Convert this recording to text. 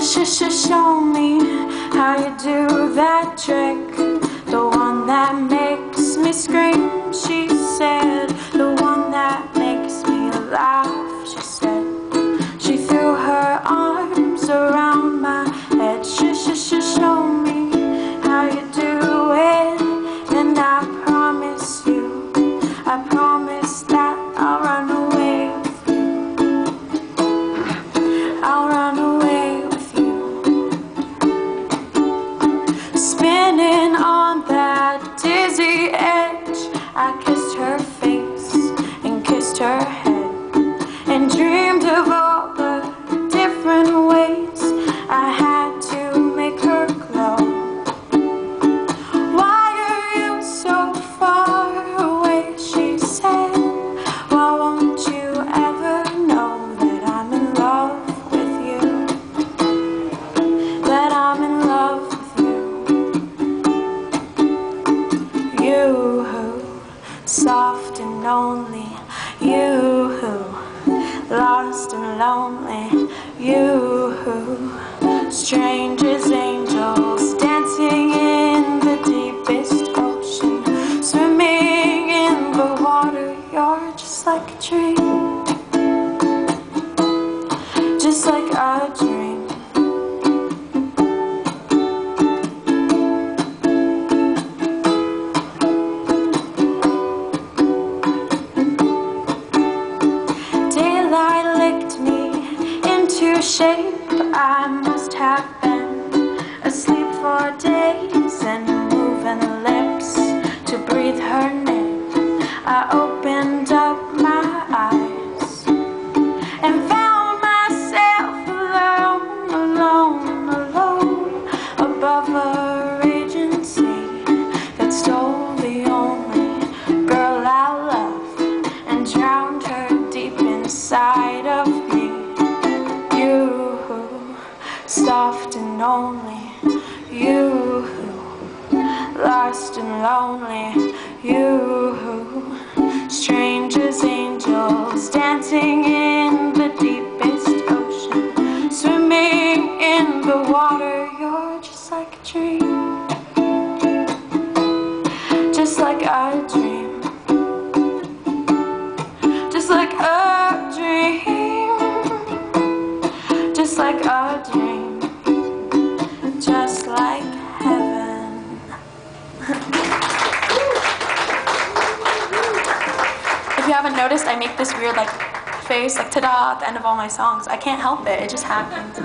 Show me how you do that trick, the one that makes me scream. She said, the one that makes me laugh. She said, she threw her arms around my head. Show me how you do it, and I promise you, I promise that I'll run away with you. I'll run away with you. Spinning on that dizzy edge, I kissed her face and kissed her head, and dreamed of all the different ways I had to make her glow. Why are you so far away, she said. Why won't you ever know that I'm in love with you, that I'm in love with you. You who, soft and lonely, you who, lost and lonely, you who, strange as angels dancing in the deepest ocean, swimming in the water. You're just like a dream, just like a dream. Daylight licked me into shape. I must have been asleep for days and moving lips to breathe her name. I opened up my eyes and found myself alone, alone, alone, above a raging sea that stole the only girl I love and drowned her deep inside of me. You who, soft and lonely, you who, lost and lonely, you who, strange as angels dancing in the deepest ocean, swimming in the water. You're just like a dream, just like a dream, just like a dream, just like a dream, just like heaven. If you haven't noticed, I make this weird like face, like ta-da, at the end of all my songs. I can't help it, it just happens.